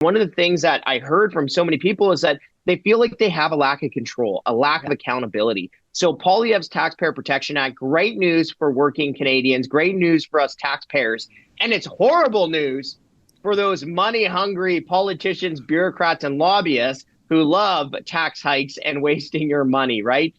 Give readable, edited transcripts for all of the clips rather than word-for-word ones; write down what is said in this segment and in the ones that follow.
One of the things that I heard from so many people is that they feel like they have a lack of control, a lack of accountability. So Poilievre's Taxpayer Protection Act, great news for working Canadians, great news for us taxpayers, and it's horrible news for those money-hungry politicians, bureaucrats, and lobbyists who love tax hikes and wasting your money, right?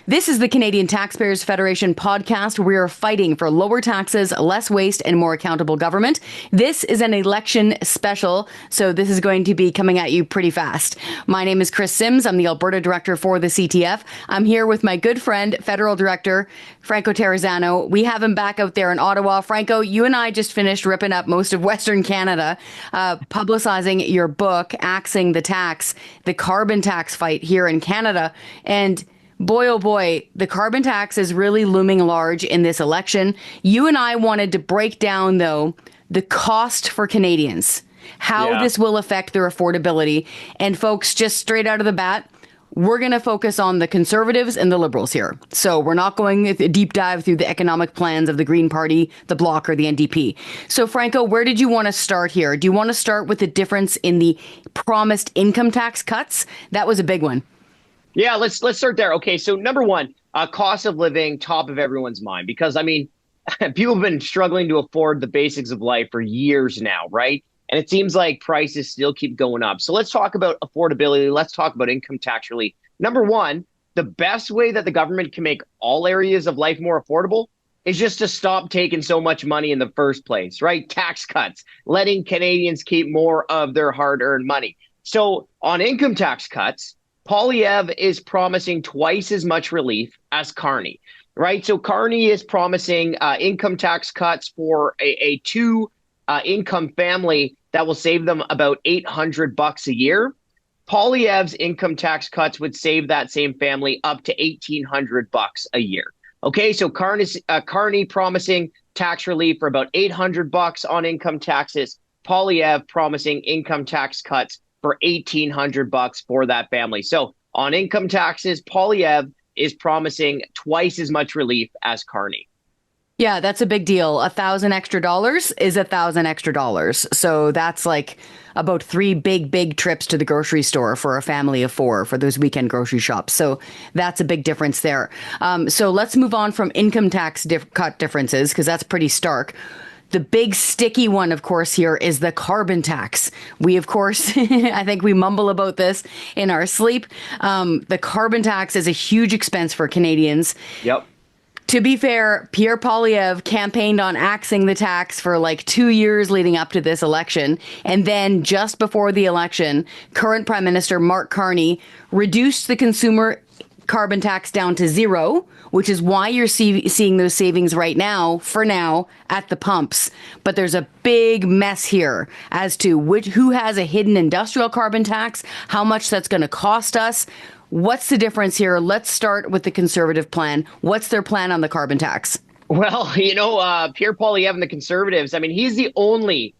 This is the Canadian Taxpayers Federation podcast. We are fighting for lower taxes, less waste, and more accountable government. This is an election special, so this is going to be coming at you pretty fast. My name is Chris Sims. I'm the Alberta Director for the CTF. I'm here with my good friend, Federal Director Franco Terrazzano. We have him back out there in Ottawa. Franco, you and I just finished ripping up most of Western Canada, publicizing your book, Axing the Tax, the carbon tax fight here in Canada. And boy, oh boy, the carbon tax is really looming large in this election. You and I wanted to break down, though, the cost for Canadians, how this will affect their affordability. And folks, just straight out of the bat, we're going to focus on the Conservatives and the Liberals here. So we're not going a deep dive through the economic plans of the Green Party, the Bloc, or the NDP. So, Franco, where did you want to start here? Do you want to start with the difference in the promised income tax cuts? That was a big one. Yeah, let's start there. Okay, so number one, cost of living, top of everyone's mind, because I mean, people have been struggling to afford the basics of life for years now, right? And it seems like prices still keep going up. So let's talk about affordability. Let's talk about income tax relief. Number one, the best way that the government can make all areas of life more affordable is just to stop taking so much money in the first place, right? Tax cuts, letting Canadians keep more of their hard-earned money. So on income tax cuts, Poilievre is promising twice as much relief as Carney, right? So Carney is promising income tax cuts for a two-income family that will save them about $800 a year. Poilievre's income tax cuts would save that same family up to $1,800 a year. Okay, so Carney promising tax relief for about $800 on income taxes. Poilievre promising income tax cuts for $1,800 for that family. So on income taxes, Poilievre is promising twice as much relief as Carney. Yeah, that's a big deal. $1,000 extra dollars is $1,000 extra dollars. So that's like about three big trips to the grocery store for a family of four for those weekend grocery shops. So that's a big difference there. So let's move on from income tax cut differences, because that's pretty stark. The big sticky one, of course, here is the carbon tax. We, of course, I think we mumble about this in our sleep. The carbon tax is a huge expense for Canadians. Yep. To be fair, Pierre Poilievre campaigned on axing the tax for like 2 years leading up to this election. And then just before the election, current Prime Minister Mark Carney reduced the consumer carbon tax down to zero, which is why you're seeing those savings right now, for now, at the pumps. But there's a big mess here as to who has a hidden industrial carbon tax, how much that's going to cost us. What's the difference here? Let's start with the Conservative plan. What's their plan on the carbon tax? Well, Pierre Poilievre and the Conservatives, I mean, he's the only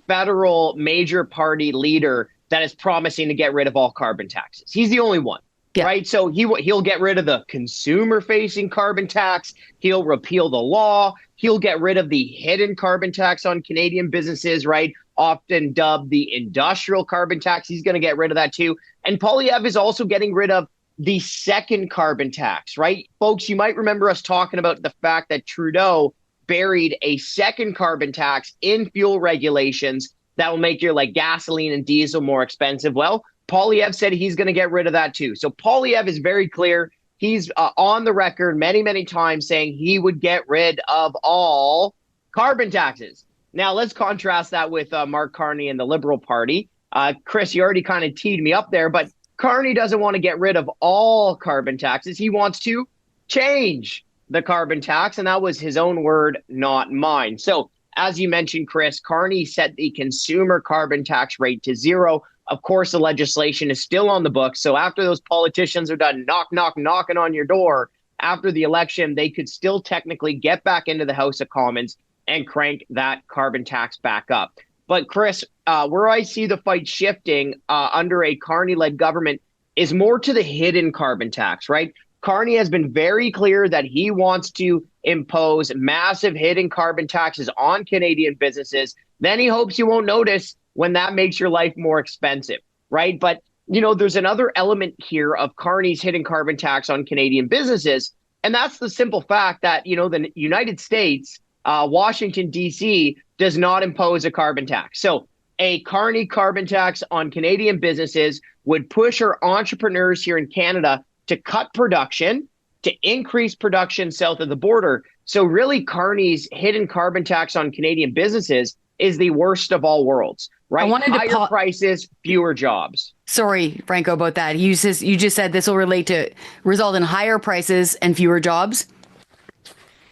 federal major party leader that is promising to get rid of all carbon taxes. He's the only one. Yeah. Right. So he'll get rid of the consumer facing carbon tax. He'll repeal the law. He'll get rid of the hidden carbon tax on Canadian businesses, right? Often dubbed the industrial carbon tax. He's going to get rid of that, too. And Poilievre is also getting rid of the second carbon tax, right? Folks, you might remember us talking about the fact that Trudeau buried a second carbon tax in fuel regulations that will make your gasoline and diesel more expensive. Well, Poilievre said he's going to get rid of that too. So Poilievre is very clear. He's on the record many times saying he would get rid of all carbon taxes. Now, let's contrast that with Mark Carney and the Liberal Party. Chris, you already kind of teed me up there, but Carney doesn't want to get rid of all carbon taxes. He wants to change the carbon tax, and that was his own word, not mine. So as you mentioned, Chris, Carney set the consumer carbon tax rate to zero. Of course, the legislation is still on the books. So after those politicians are done knocking on your door after the election, they could still technically get back into the House of Commons and crank that carbon tax back up. But Chris, where I see the fight shifting under a Carney-led government is more to the hidden carbon tax, right? Carney has been very clear that he wants to impose massive hidden carbon taxes on Canadian businesses. Then he hopes you won't notice when that makes your life more expensive, right? But, there's another element here of Carney's hidden carbon tax on Canadian businesses. And that's the simple fact that, the United States, Washington, D.C., does not impose a carbon tax. So a Carney carbon tax on Canadian businesses would push our entrepreneurs here in Canada to cut production, to increase production south of the border. So really, Carney's hidden carbon tax on Canadian businesses is the worst of all worlds, right? Higher prices, fewer jobs. Sorry, Franco, about that. You just said this will result in higher prices and fewer jobs.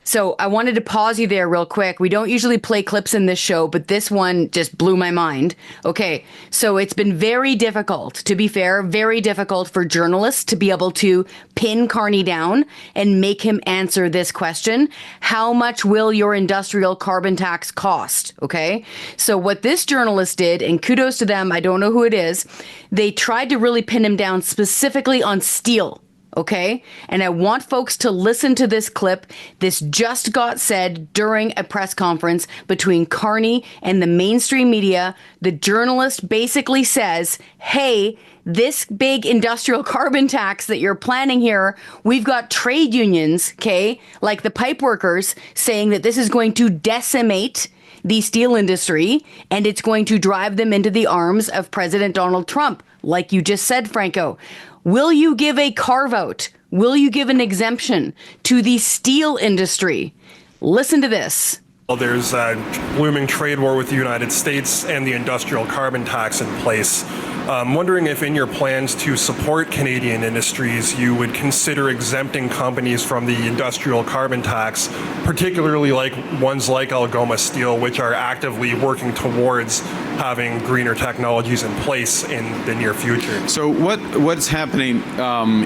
So I wanted to pause you there real quick. We don't usually play clips in this show, but this one just blew my mind. Okay, so it's been very difficult, to be fair, very difficult for journalists to be able to pin Carney down and make him answer this question. How much will your industrial carbon tax cost? Okay, so what this journalist did, and kudos to them, I don't know who it is, they tried to really pin him down specifically on steel. Okay. And I want folks to listen to this clip. This just got said during a press conference between Carney and the mainstream media. The journalist basically says, hey, this big industrial carbon tax that you're planning here, we've got trade unions, okay, like the pipe workers, saying that this is going to decimate the steel industry and it's going to drive them into the arms of President Donald Trump, like you just said, Franco. Will you give a carve-out? Will you give an exemption to the steel industry? Listen to this. Well, there's a looming trade war with the United States and the industrial carbon tax in place. I'm wondering if in your plans to support Canadian industries, you would consider exempting companies from the industrial carbon tax, particularly like ones like Algoma Steel, which are actively working towards having greener technologies in place in the near future. So what's happening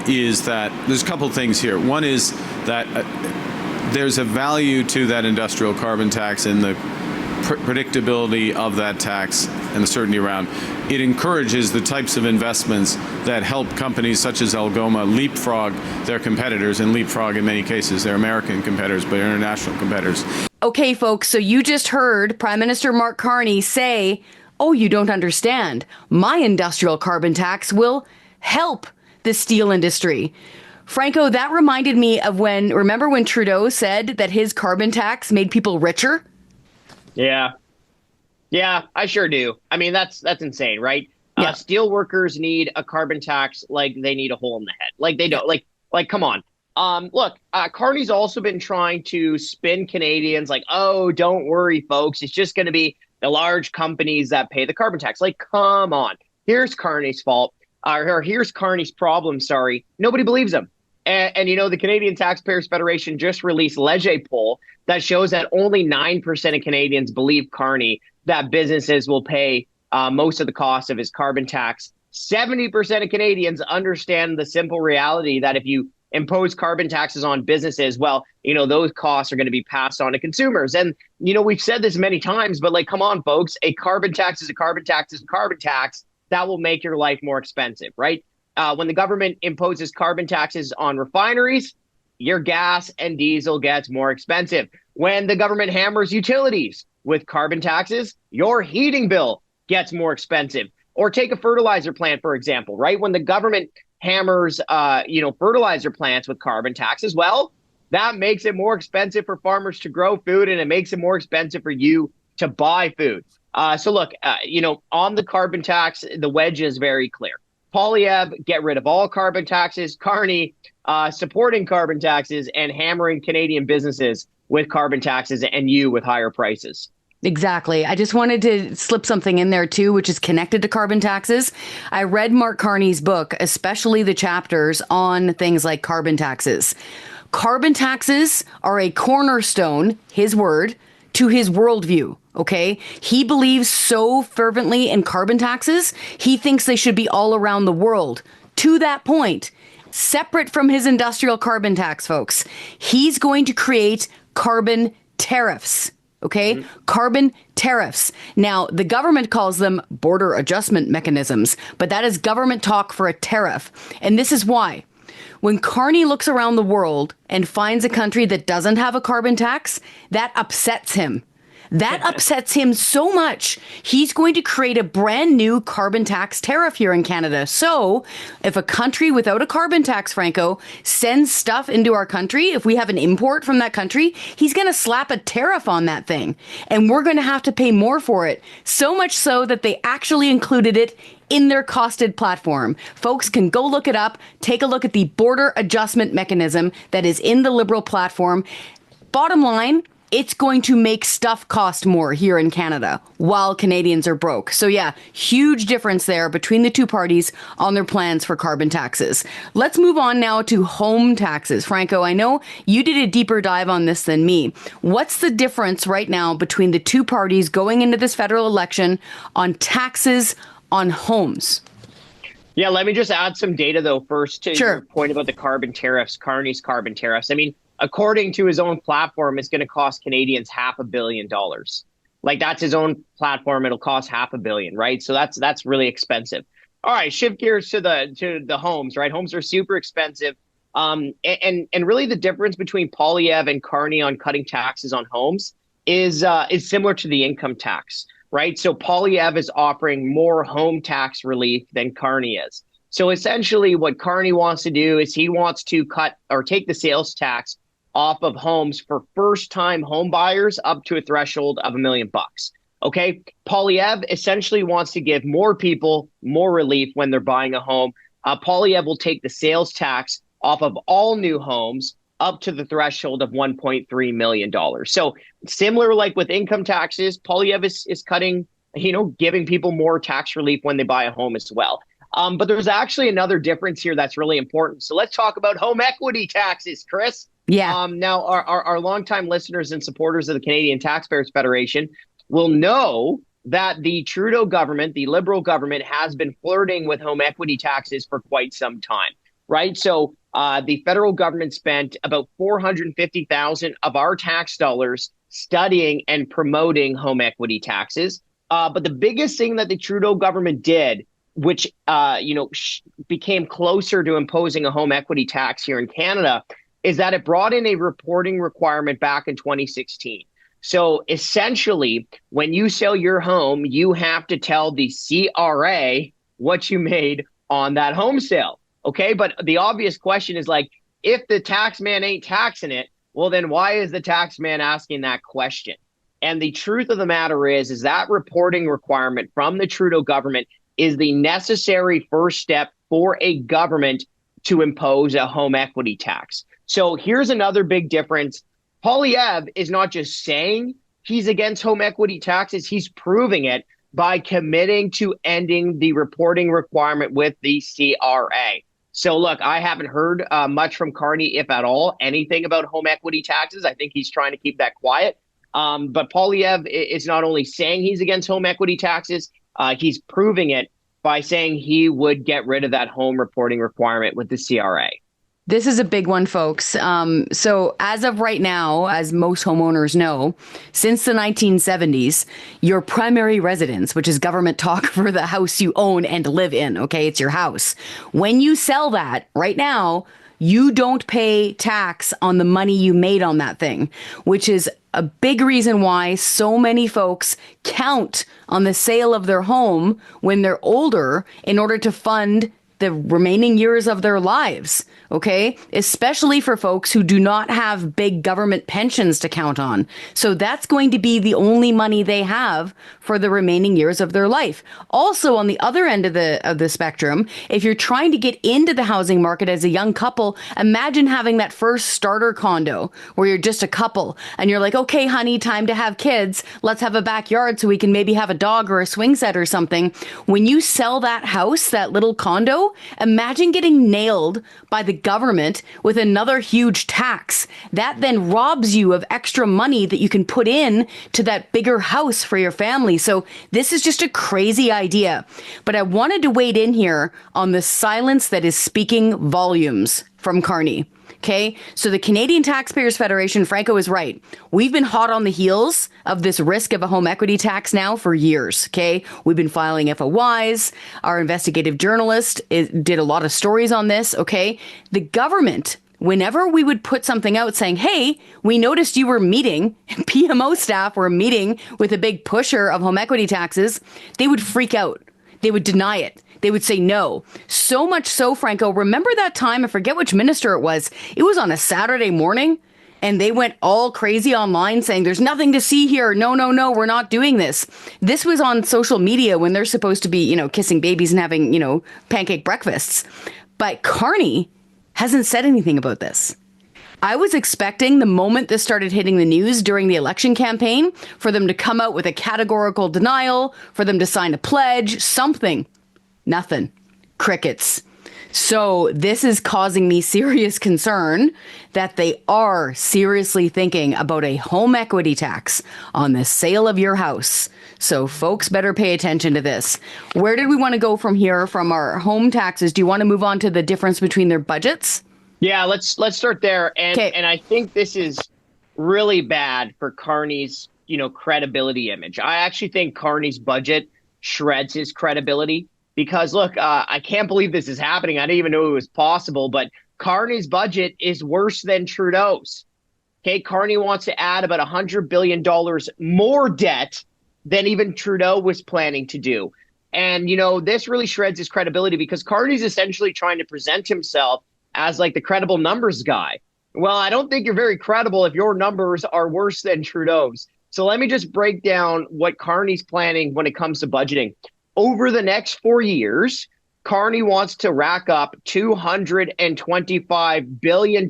is that there's a couple things here. One is that there's a value to that industrial carbon tax in the predictability of that tax and the certainty around. It encourages the types of investments that help companies such as Algoma leapfrog their competitors, and leapfrog in many cases their American competitors, but international competitors. Okay, folks, so you just heard Prime Minister Mark Carney say, oh, you don't understand. My industrial carbon tax will help the steel industry. Franco, that reminded me of remember when Trudeau said that his carbon tax made people richer? Yeah, I sure do. I mean, that's insane, right? Yeah. Steel workers need a carbon tax like they need a hole in the head. Like they don't, like come on. Look, Carney's also been trying to spin Canadians like, oh, don't worry, folks. It's just going to be the large companies that pay the carbon tax. Like, come on. Here's Carney's fault. Or here's Carney's problem, sorry. Nobody believes him. And the Canadian Taxpayers Federation just released Leger poll that shows that only 9% of Canadians believe Carney that businesses will pay most of the cost of his carbon tax. 70% of Canadians understand the simple reality that if you impose carbon taxes on businesses, well, those costs are going to be passed on to consumers. And, we've said this many times, but come on, folks, a carbon tax is a carbon tax is a carbon tax. That will make your life more expensive, right? When the government imposes carbon taxes on refineries, your gas and diesel gets more expensive. When the government hammers utilities with carbon taxes, your heating bill gets more expensive. Or take a fertilizer plant, for example, right? When the government hammers, fertilizer plants with carbon taxes, well, that makes it more expensive for farmers to grow food, and it makes it more expensive for you to buy food. So look, on the carbon tax, the wedge is very clear. Poilievre, get rid of all carbon taxes. Carney, supporting carbon taxes and hammering Canadian businesses with carbon taxes, and you with higher prices. Exactly. I just wanted to slip something in there, too, which is connected to carbon taxes. I read Mark Carney's book, especially the chapters on things like carbon taxes. Carbon taxes are a cornerstone, his word, to his worldview. Okay, he believes so fervently in carbon taxes, he thinks they should be all around the world. To that point, separate from his industrial carbon tax, folks, he's going to create carbon tariffs. Okay, carbon tariffs. Now, the government calls them border adjustment mechanisms, but that is government talk for a tariff. And this is why. When Carney looks around the world and finds a country that doesn't have a carbon tax, that upsets him. That upsets him so much, he's going to create a brand new carbon tax tariff here in Canada. So if a country without a carbon tax, Franco, sends stuff into our country, if we have an import from that country, he's going to slap a tariff on that thing. And we're going to have to pay more for it. So much so that they actually included it in their costed platform. Folks can go look it up, take a look at the border adjustment mechanism that is in the Liberal platform. Bottom line, it's going to make stuff cost more here in Canada while Canadians are broke. So yeah, huge difference there between the two parties on their plans for carbon taxes. Let's move on now to home taxes. Franco, I know you did a deeper dive on this than me. What's the difference right now between the two parties going into this federal election on taxes on homes? Yeah, let me just add some data, though, first to Sure. your point about the carbon tariffs, Carney's carbon tariffs. I mean, according to his own platform, it's going to cost Canadians $500 million. Like, that's his own platform. It'll cost $500 million, right? So that's really expensive. All right, shift gears to the homes, right? Homes are super expensive. And really the difference between Poilievre and Carney on cutting taxes on homes is similar to the income tax, right? So Poilievre is offering more home tax relief than Carney is. So essentially what Carney wants to do is he wants to cut or take the sales tax off of homes for first-time home buyers up to a threshold of $1 million. Okay, Poilievre essentially wants to give more people more relief when they're buying a home. Poilievre will take the sales tax off of all new homes up to the threshold of $1.3 million. So similar like with income taxes, Poilievre is cutting, giving people more tax relief when they buy a home as well. But there's actually another difference here that's really important. So let's talk about home equity taxes, Chris. Yeah. Now, our longtime listeners and supporters of the Canadian Taxpayers Federation will know that the Trudeau government, the Liberal government, has been flirting with home equity taxes for quite some time, right? So the federal government spent about $450,000 of our tax dollars studying and promoting home equity taxes. But the biggest thing that the Trudeau government did, which became closer to imposing a home equity tax here in Canada, is that it brought in a reporting requirement back in 2016. So essentially, when you sell your home, you have to tell the CRA what you made on that home sale. Okay, but the obvious question is like, if the tax man ain't taxing it, well, then why is the tax man asking that question? And the truth of the matter is that reporting requirement from the Trudeau government is the necessary first step for a government to impose a home equity tax. So here's another big difference. Poilievre is not just saying he's against home equity taxes, he's proving it by committing to ending the reporting requirement with the CRA. So look, I haven't heard much from Carney, if at all, anything about home equity taxes. I think he's trying to keep that quiet. But Poilievre is not only saying he's against home equity taxes, he's proving it by saying he would get rid of that home reporting requirement with the CRA. This is a big one, folks. So as of right now, as most homeowners know, since the 1970s, your primary residence, which is government talk for the house you own and live in, okay, it's your house. When you sell that right now, you don't pay tax on the money you made on that thing, which is a big reason why so many folks count on the sale of their home when they're older in order to fund the remaining years of their lives, okay? Especially for folks who do not have big government pensions to count on. So that's going to be the only money they have for the remaining years of their life. Also, on the other end of the spectrum, if you're trying to get into the housing market as a young couple, imagine having that first starter condo where you're just a couple and you're like, okay, honey, time to have kids. Let's have a backyard so we can maybe have a dog or a swing set or something. When you sell that house, that little condo, imagine getting nailed by the government with another huge tax. That then robs you of extra money that you can put in to that bigger house for your family. So this is just a crazy idea. But I wanted to wade in here on the silence that is speaking volumes from Carney. Okay, so the Canadian Taxpayers Federation, Franco is right. We've been hot on the heels of this risk of a home equity tax now for years. Okay, we've been filing FOIs. Our investigative journalist did a lot of stories on this. Okay, the government, whenever we would put something out saying, hey, we noticed you were meeting, PMO staff were meeting with a big pusher of home equity taxes, they would freak out. They would deny it. They would say no. So much so, Franco, remember that time, I forget which minister it was on a Saturday morning, and they went all crazy online saying there's nothing to see here. No, we're not doing this. This was on social media when they're supposed to be, kissing babies and having, pancake breakfasts. But Carney hasn't said anything about this. I was expecting the moment this started hitting the news during the election campaign for them to come out with a categorical denial, for them to sign a pledge, something. Nothing. Crickets. So this is causing me serious concern that they are seriously thinking about a home equity tax on the sale of your house. So folks better pay attention to this. Where did we want to go from here from our home taxes? Do you want to move on to the difference between their budgets? Yeah, let's start there. And I think this is really bad for Carney's, credibility image. I actually think Carney's budget shreds his credibility. Because, look, I can't believe this is happening. I didn't even know it was possible. But Carney's budget is worse than Trudeau's. Okay, Carney wants to add about $100 billion more debt than even Trudeau was planning to do. And, this really shreds his credibility because Carney's essentially trying to present himself as like the credible numbers guy. Well, I don't think you're very credible if your numbers are worse than Trudeau's. So let me just break down what Carney's planning when it comes to budgeting. Over the next 4 years, Carney wants to rack up $225 billion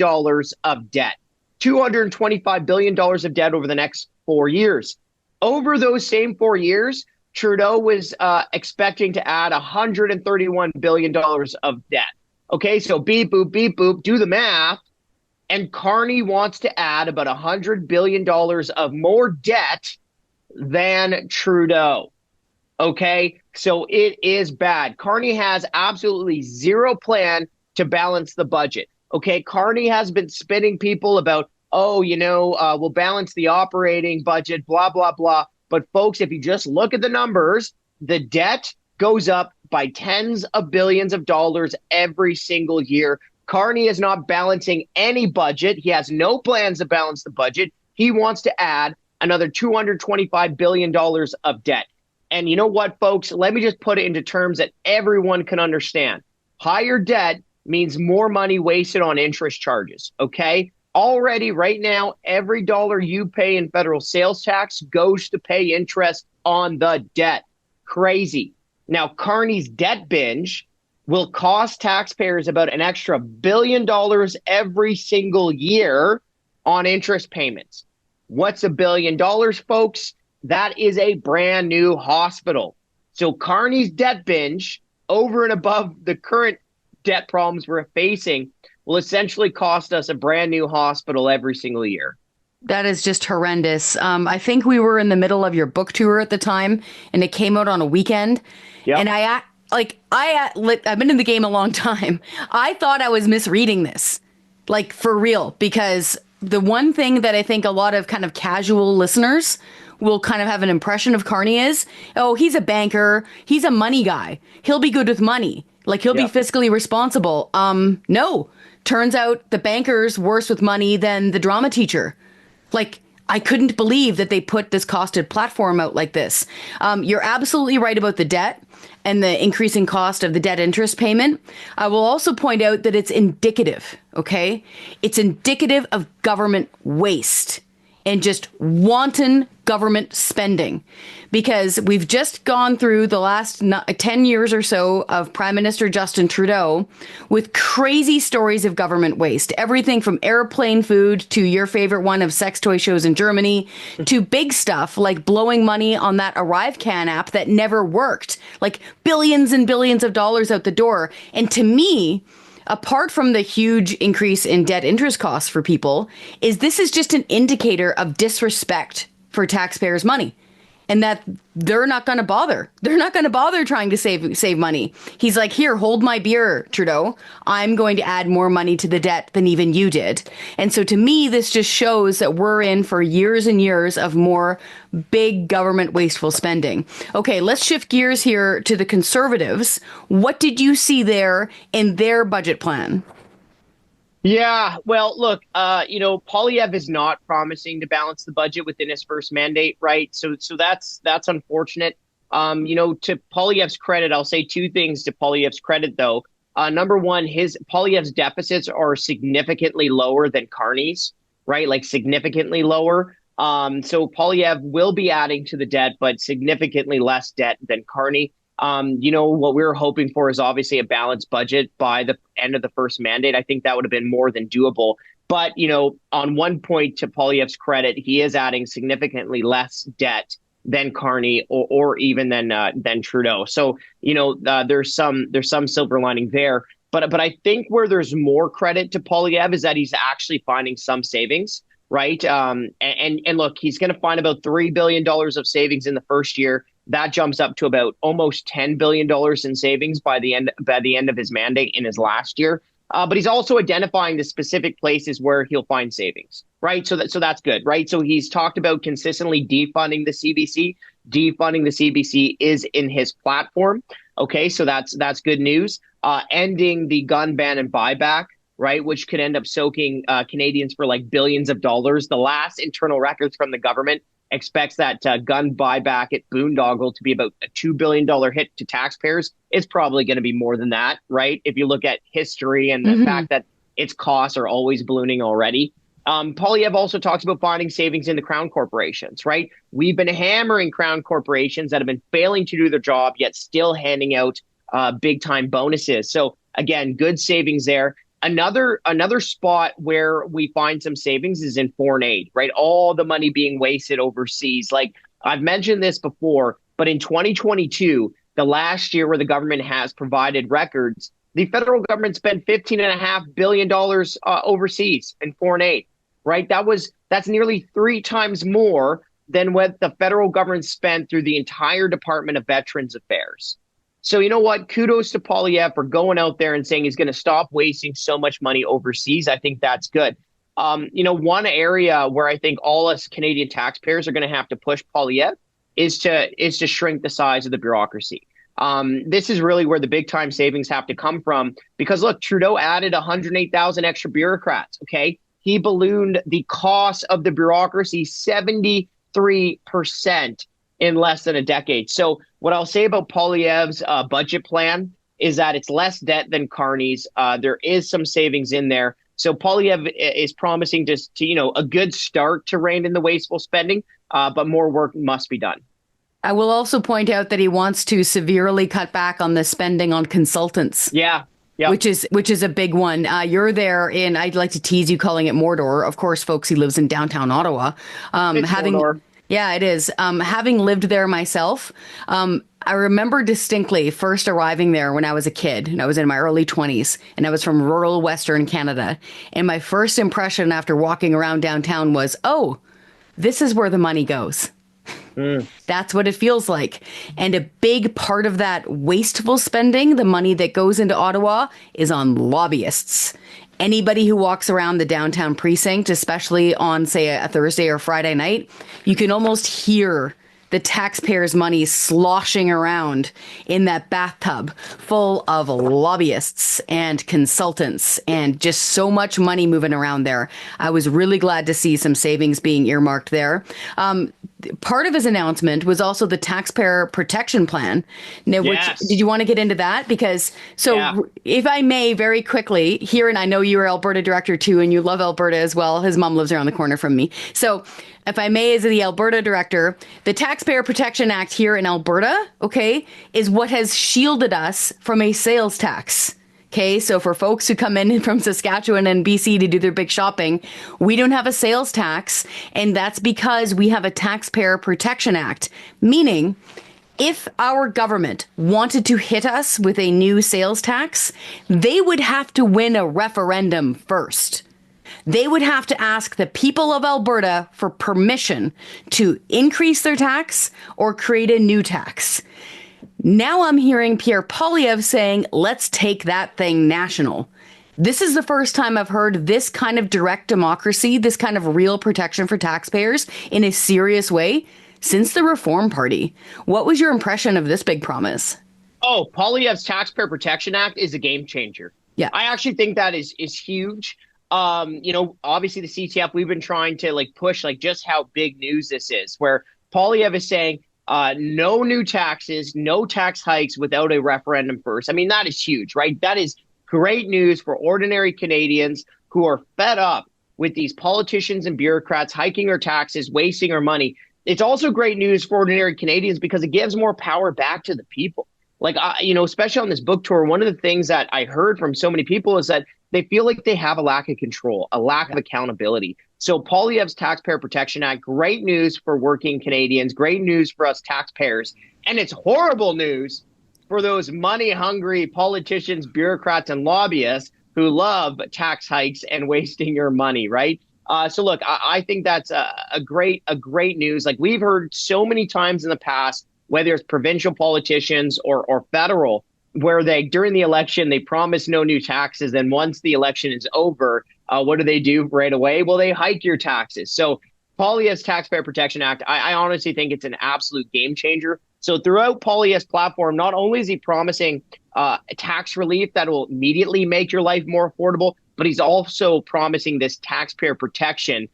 of debt. $225 billion of debt over the next 4 years. Over those same 4 years, Trudeau was expecting to add $131 billion of debt. Okay, so beep, boop, do the math. And Carney wants to add about $100 billion of more debt than Trudeau. Okay, so it is bad. Carney has absolutely zero plan to balance the budget. Okay, Carney has been spinning people about, we'll balance the operating budget, blah, blah, blah. But folks, if you just look at the numbers, the debt goes up by tens of billions of dollars every single year. Carney is not balancing any budget. He has no plans to balance the budget. He wants to add another $225 billion of debt. And you know what, folks? Let me just put it into terms that everyone can understand. Higher debt means more money wasted on interest charges, okay? Already, right now, every dollar you pay in federal sales tax goes to pay interest on the debt. Crazy. Now, Carney's debt binge will cost taxpayers about an extra $1 billion every single year on interest payments. What's $1 billion, folks? That is a brand new hospital. So Carney's debt binge, over and above the current debt problems we're facing, will essentially cost us a brand new hospital every single year. That is just horrendous. I think we were in the middle of your book tour at the time, and it came out on a weekend. Yep. And I've been in the game a long time. I thought I was misreading this, like for real, because the one thing that I think a lot of kind of casual listeners will kind of have an impression of Carney is, he's a banker. He's a money guy. He'll be good with money. Like he'll be fiscally responsible. No, turns out the banker's worse with money than the drama teacher. Like, I couldn't believe that they put this costed platform out like this. You're absolutely right about the debt and the increasing cost of the debt interest payment. I will also point out that it's indicative, okay? It's indicative of government waste and just wanton government spending, because we've just gone through the last 10 years or so of Prime Minister Justin Trudeau with crazy stories of government waste. Everything from airplane food to your favorite one of sex toy shows in Germany to big stuff like blowing money on that ArriveCan app that never worked, like billions and billions of dollars out the door. And to me, apart from the huge increase in debt interest costs for people, this is just an indicator of disrespect for taxpayers' money. and that they're not going to bother. They're not going to bother trying to save money. He's like, here, hold my beer, Trudeau. I'm going to add more money to the debt than even you did. And so to me, this just shows that we're in for years and years of more big government wasteful spending. Okay, let's shift gears here to the Conservatives. What did you see there in their budget plan? Yeah, well, look, Poilievre is not promising to balance the budget within his first mandate, right? So that's unfortunate. To Poilievre's credit, I'll say two things to Poilievre's credit, though. Number one, Poilievre's deficits are significantly lower than Carney's, right? Like significantly lower. So Poilievre will be adding to the debt, but significantly less debt than Carney. What we were hoping for is obviously a balanced budget by the end of the first mandate. I think that would have been more than doable. But, on one point, to Poilievre's credit, he is adding significantly less debt than Carney or even than Trudeau. So, there's some silver lining there. But I think where there's more credit to Poilievre is that he's actually finding some savings, right? And look, he's going to find about $3 billion of savings in the first year. That jumps up to about almost $10 billion in savings by the end of his mandate in his last year. But he's also identifying the specific places where he'll find savings, right? So that's good, right? So he's talked about consistently defunding the CBC. Defunding the CBC is in his platform. Okay, so that's good news. Ending the gun ban and buyback, right, which could end up soaking Canadians for like billions of dollars. The last internal records from the government expects that gun buyback at Boondoggle to be about a $2 billion hit to taxpayers. It's probably going to be more than that, right? If you look at history and the fact that its costs are always ballooning already. Poilievre also talks about finding savings in the crown corporations, right? We've been hammering crown corporations that have been failing to do their job, yet still handing out big time bonuses. So again, good savings there. Another spot where we find some savings is in foreign aid, right? All the money being wasted overseas. Like I've mentioned this before, but in 2022, the last year where the government has provided records, the federal government spent $15.5 billion overseas in foreign aid, right? That's nearly 3 times more than what the federal government spent through the entire Department of Veterans Affairs. So you know what? Kudos to Poilievre for going out there and saying he's going to stop wasting so much money overseas. I think that's good. One area where I think all us Canadian taxpayers are going to have to push Poilievre is to shrink the size of the bureaucracy. This is really where the big time savings have to come from because look, Trudeau added 108,000 extra bureaucrats. Okay, he ballooned the cost of the bureaucracy 73% in less than a decade. So what I'll say about Poilievre's budget plan is that it's less debt than Carney's. There is some savings in there. So Poilievre is promising just to a good start to rein in the wasteful spending, but more work must be done. I will also point out that he wants to severely cut back on the spending on consultants. Yeah. Yep. Which is a big one. You're there in, I'd like to tease you calling it Mordor. Of course, folks, he lives in downtown Ottawa. Mordor. Yeah, it is. Having lived there myself, I remember distinctly first arriving there when I was a kid, and I was in my early 20s, and I was from rural Western Canada. And my first impression after walking around downtown was, oh, this is where the money goes. That's what it feels like. And a big part of that wasteful spending, the money that goes into Ottawa, is on lobbyists. Anybody who walks around the downtown precinct, especially on, say, a Thursday or Friday night, you can almost hear the taxpayers' money sloshing around in that bathtub full of lobbyists and consultants and just so much money moving around there. I was really glad to see some savings being earmarked there. Part of his announcement was also the Taxpayer Protection Plan. Now, yes. Did you want to get into that? Because, if I may, very quickly, here, and I know you're Alberta director too, and you love Alberta as well. His mom lives around the corner from me. So if I may, as the Alberta director, the Taxpayer Protection Act here in Alberta, okay, is what has shielded us from a sales tax. Okay, so for folks who come in from Saskatchewan and BC to do their big shopping, we don't have a sales tax, and that's because we have a Taxpayer Protection Act, meaning if our government wanted to hit us with a new sales tax, they would have to win a referendum first. They would have to ask the people of Alberta for permission to increase their tax or create a new tax. Now I'm hearing Pierre Poilievre saying, let's take that thing national. This is the first time I've heard this kind of direct democracy, this kind of real protection for taxpayers in a serious way since the Reform Party. What was your impression of this big promise? Oh, Poilievre's Taxpayer Protection Act is a game changer. Yeah, I actually think that is huge. Obviously the CTF, we've been trying to push just how big news this is, where Poilievre is saying no new taxes, no tax hikes without a referendum first. I mean, that is huge, right? That is great news for ordinary Canadians who are fed up with these politicians and bureaucrats hiking our taxes, wasting our money. It's also great news for ordinary Canadians because it gives more power back to the people. Especially on this book tour, one of the things that I heard from so many people is that they feel like they have a lack of control, a lack of accountability. So Poilievre's Taxpayer Protection Act, great news for working Canadians, great news for us taxpayers. And it's horrible news for those money-hungry politicians, bureaucrats, and lobbyists who love tax hikes and wasting your money, right? So look, I think that's a great news. Like we've heard so many times in the past, whether it's provincial politicians or federal, where during the election, they promise no new taxes. And once the election is over, what do right away? Well, they hike your taxes. So Poilievre's Taxpayer Protection Act, I honestly think it's an absolute game changer. So throughout Poilievre's platform, not only is he promising tax relief that will immediately make your life more affordable, but he's also promising this taxpayer protection,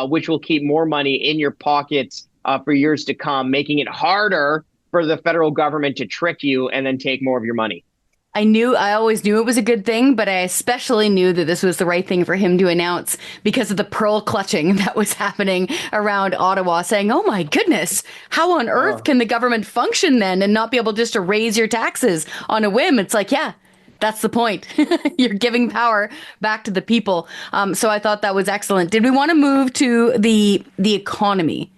which will keep more money in your pockets for years to come, making it harder for the federal government to trick you and then take more of your money. I always knew it was a good thing, but I especially knew that this was the right thing for him to announce because of the pearl clutching that was happening around Ottawa, saying, oh my goodness, how on earth can the government function then and not be able just to raise your taxes on a whim? It's like, yeah, that's the point. You're giving power back to the people. So I thought that was excellent. Did we want to move to the economy,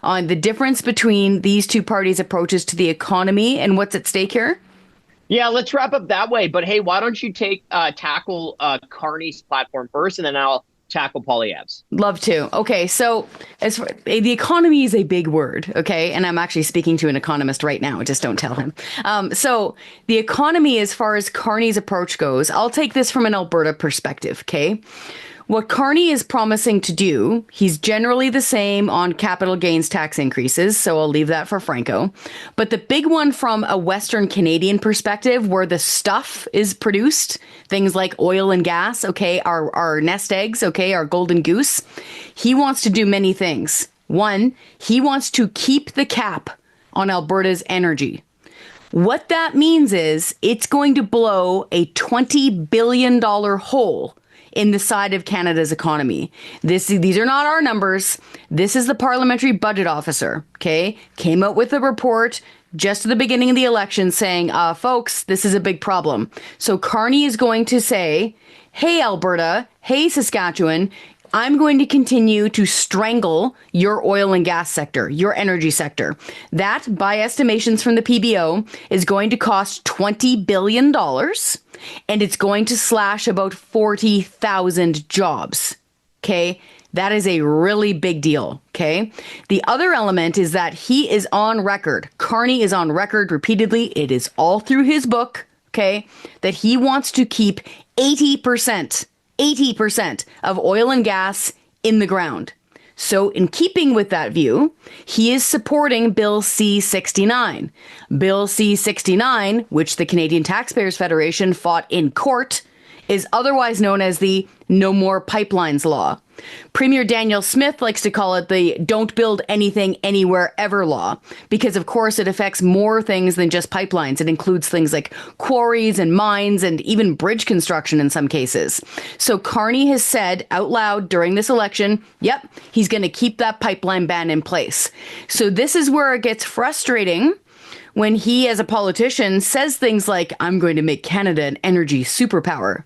on the difference between these two parties' approaches to the economy and what's at stake here? Yeah, let's wrap up that way. But hey, why don't you tackle Carney's platform first, and then I'll tackle Poilievre's. Love to. Okay, so the economy is a big word, okay? And I'm actually speaking to an economist right now. Just don't tell him. So the economy, as far as Carney's approach goes, I'll take this from an Alberta perspective, okay? What Carney is promising to do, he's generally the same on capital gains tax increases, so I'll leave that for Franco. But the big one from a Western Canadian perspective, where the stuff is produced, things like oil and gas, okay, our nest eggs, okay, our golden goose, he wants to do many things. One, he wants to keep the cap on Alberta's energy. What that means is it's going to blow a $20 billion hole in the side of Canada's economy. These are not our numbers. This is the Parliamentary Budget Officer, okay? Came out with a report just at the beginning of the election saying, folks, this is a big problem. So Carney is going to say, hey, Alberta, hey, Saskatchewan, I'm going to continue to strangle your oil and gas sector, your energy sector. That, by estimations from the PBO, is going to cost $20 billion, and it's going to slash about 40,000 jobs. Okay? That is a really big deal. Okay? The other element is that he is on record. Carney is on record repeatedly. It is all through his book, okay, that he wants to keep 80% of oil and gas in the ground. So in keeping with that view, he is supporting Bill C-69. Bill C-69, which the Canadian Taxpayers Federation fought in court, is otherwise known as the No More Pipelines Law. Premier Daniel Smith likes to call it the Don't Build Anything Anywhere Ever law, because of course it affects more things than just pipelines. It includes things like quarries and mines and even bridge construction in some cases. So Carney has said out loud during this election, yep, he's going to keep that pipeline ban in place. So this is where it gets frustrating when he, as a politician, says things like, I'm going to make Canada an energy superpower.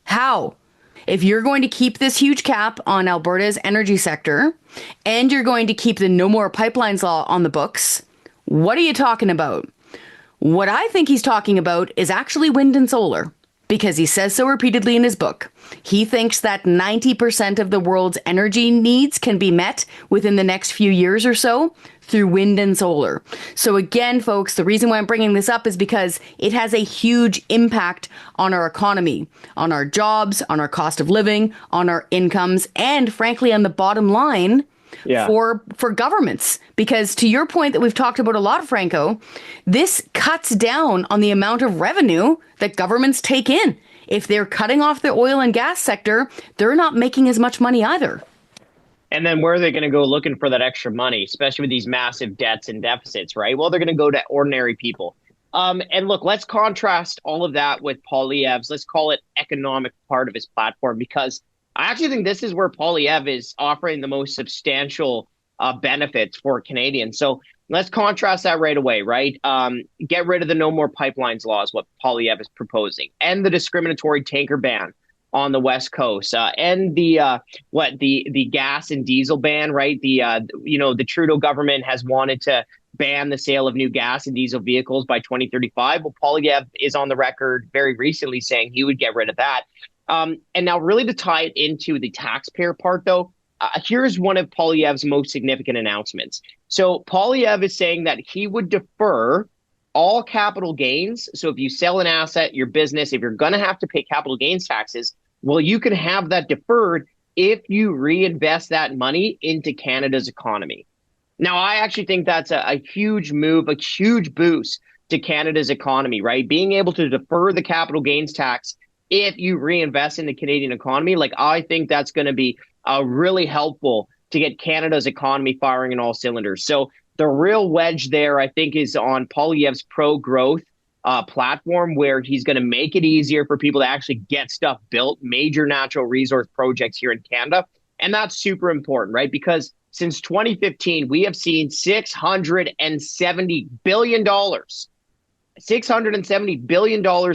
How? If you're going to keep this huge cap on Alberta's energy sector and you're going to keep the No More Pipelines law on the books, what are you talking about? What I think he's talking about is actually wind and solar. because he says so repeatedly in his book. He thinks that 90% of the world's energy needs can be met within the next few years or so through wind and solar. So again, folks, the reason why I'm bringing this up is because it has a huge impact on our economy, on our jobs, on our cost of living, on our incomes, and frankly, on the bottom line for governments. Because to your point that we've talked about a lot, Franco, this cuts down on the amount of revenue that governments take in. If they're cutting off the oil and gas sector, they're not making as much money either. And then where are they going to go looking for that extra money, especially with these massive debts and deficits, right? Well, they're going to go to ordinary people. And look, let's contrast all of that with Poilievre's, let's call it economic part of his platform, because I actually think this is where Poilievre is offering the most substantial benefits for Canadians. So let's contrast that right away, right? Get rid of the no more pipelines laws, what Poilievre is proposing, and the discriminatory tanker ban on the West Coast, and the gas and diesel ban, right? The Trudeau government has wanted to ban the sale of new gas and diesel vehicles by 2035. Well, Poilievre is on the record very recently saying he would get rid of that. And now really to tie it into the taxpayer part, though, here's one of Poilievre's most significant announcements. So Poilievre is saying that he would defer all capital gains. So if you sell an asset, your business, if you're going to have to pay capital gains taxes, well, you can have that deferred if you reinvest that money into Canada's economy. Now, I actually think that's a huge move, a huge boost to Canada's economy, right? Being able to defer the capital gains tax if you reinvest in the Canadian economy, like I think that's going to be really helpful to get Canada's economy firing in all cylinders. So the real wedge there, I think, is on Poilievre's pro-growth platform, where he's going to make it easier for people to actually get stuff built, major natural resource projects here in Canada. And that's super important, right? Because since 2015, we have seen $670 billion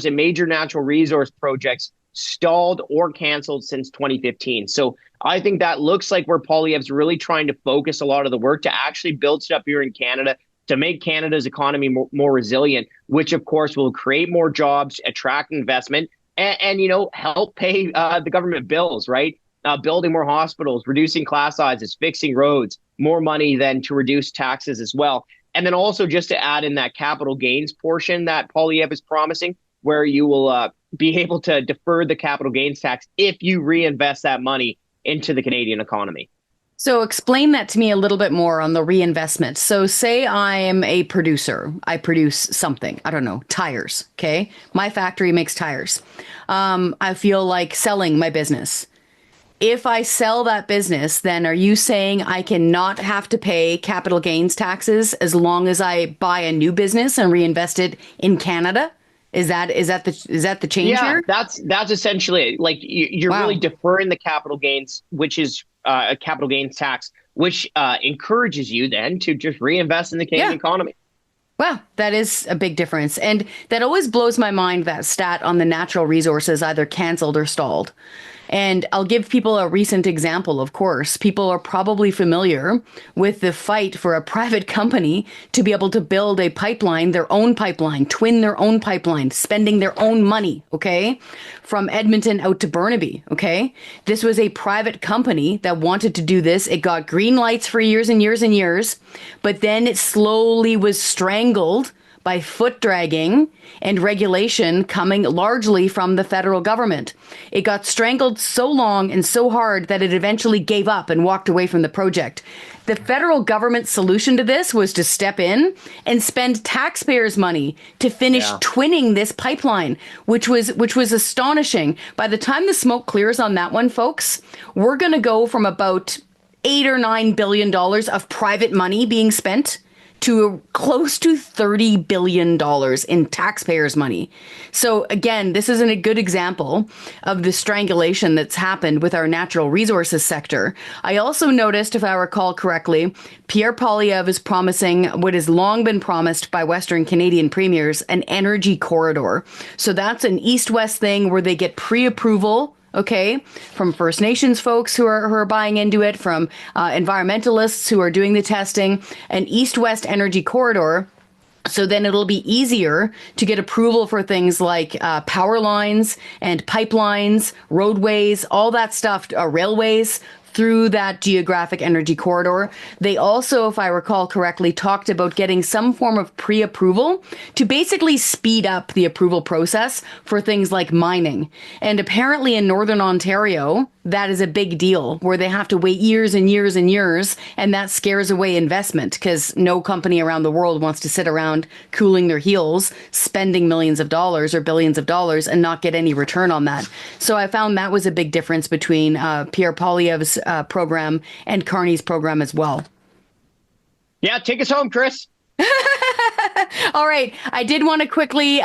in major natural resource projects stalled or canceled since 2015. So I think that looks like where Poilievre's really trying to focus a lot of the work to actually build stuff here in Canada to make Canada's economy more resilient, which of course will create more jobs, attract investment, and help pay the government bills, right? Building more hospitals, reducing class sizes, fixing roads, more money then to reduce taxes as well. And then also just to add in that capital gains portion that Poilievre is promising, where you will be able to defer the capital gains tax if you reinvest that money into the Canadian economy. So explain that to me a little bit more on the reinvestment. So say I am a producer. I produce something. I don't know, tires. Okay. My factory makes tires. I feel like selling my business. If I sell that business, then are you saying I cannot have to pay capital gains taxes as long as I buy a new business and reinvest it in Canada? Is that the change here? That's essentially it. Like you're really deferring the capital gains, which is a capital gains tax, which encourages you then to just reinvest in the Canadian economy. Wow, that is a big difference. And that always blows my mind, that stat on the natural resources either canceled or stalled. And I'll give people a recent example, of course. People are probably familiar with the fight for a private company to be able to build a pipeline, their own pipeline, twin their own pipeline, spending their own money, okay, from Edmonton out to Burnaby, okay? This was a private company that wanted to do this. It got green lights for years and years and years, but then it slowly was strangled by foot dragging and regulation coming largely from the federal government. It got strangled so long and so hard that it eventually gave up and walked away from the project. The federal government's solution to this was to step in and spend taxpayers' money to finish twinning this pipeline, which was astonishing. By the time the smoke clears on that one, folks, we're going to go from about $8 or $9 billion of private money being spent to close to $30 billion in taxpayers' money. So again, this isn't a good example of the strangulation that's happened with our natural resources sector. I also noticed, if I recall correctly, Pierre Poilievre is promising what has long been promised by Western Canadian premiers, an energy corridor. So that's an east-west thing where they get pre-approval, okay, from First Nations folks who are buying into it, from environmentalists who are doing the testing, an east-west energy corridor So then it'll be easier to get approval for things like power lines and pipelines, roadways, all that stuff, railways, through that geographic energy corridor. They also, if I recall correctly, talked about getting some form of pre-approval to basically speed up the approval process for things like mining. And apparently in Northern Ontario, that is a big deal, where they have to wait years and years and years, and that scares away investment because no company around the world wants to sit around cooling their heels, spending millions of dollars or billions of dollars and not get any return on that. So I found that was a big difference between Pierre Poilievre's program and Carney's program as well. Yeah, take us home, Chris. All right. I did want to quickly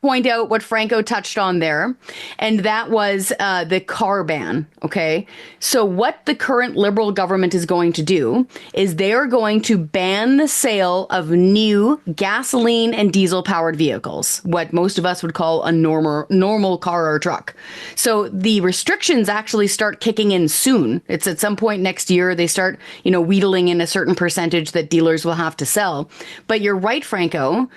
point out what Franco touched on there, and that was the car ban. Okay. So what the current Liberal government is going to do is they are going to ban the sale of new gasoline and diesel powered vehicles, what most of us would call a normal car or truck. So the restrictions actually start kicking in soon. It's at some point next year. They start, wheedling in a certain percentage that dealers will have to sell. But you're right, Franco.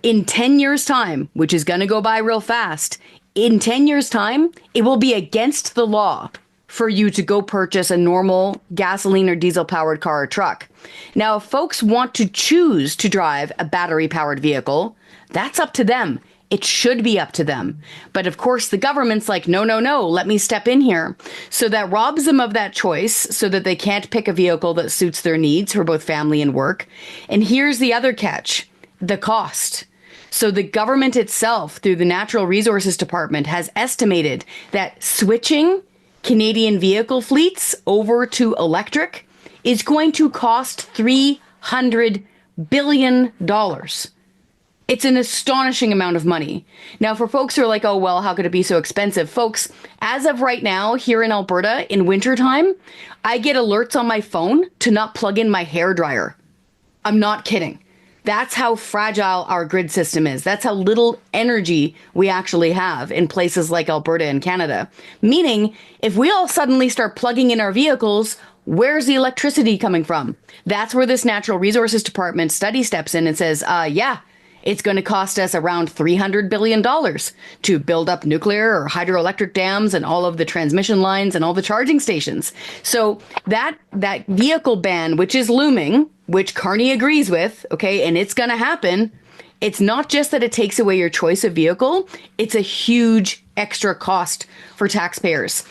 In 10 years' time, which is going to go by real fast, in 10 years' time, it will be against the law for you to go purchase a normal gasoline or diesel powered car or truck. Now, if folks want to choose to drive a battery powered vehicle, that's up to them. It should be up to them. But of course, the government's like, no, let me step in here. So that robs them of that choice so that they can't pick a vehicle that suits their needs for both family and work. And here's the other catch, the cost. So the government itself, through the Natural Resources Department, has estimated that switching Canadian vehicle fleets over to electric is going to cost $300 billion. It's an astonishing amount of money. Now, for folks who are like, oh, well, how could it be so expensive? Folks, as of right now, here in Alberta, in wintertime, I get alerts on my phone to not plug in my hairdryer. I'm not kidding. That's how fragile our grid system is. That's how little energy we actually have in places like Alberta and Canada. Meaning, if we all suddenly start plugging in our vehicles, where's the electricity coming from? That's where this Natural Resources Department study steps in and says, it's going to cost us around $300 billion to build up nuclear or hydroelectric dams and all of the transmission lines and all the charging stations. So that vehicle ban, which is looming, which Carney agrees with, okay, and it's going to happen. It's not just that it takes away your choice of vehicle. It's a huge extra cost for taxpayers.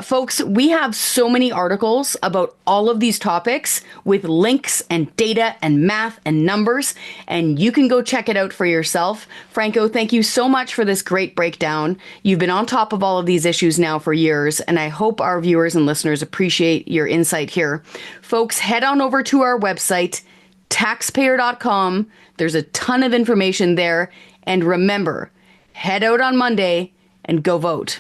Folks, we have so many articles about all of these topics with links and data and math and numbers, and you can go check it out for yourself. Franco, thank you so much for this great breakdown. You've been on top of all of these issues now for years, and I hope our viewers and listeners appreciate your insight here. Folks, head on over to our website, taxpayer.com. There's a ton of information there. And remember, head out on Monday and go vote.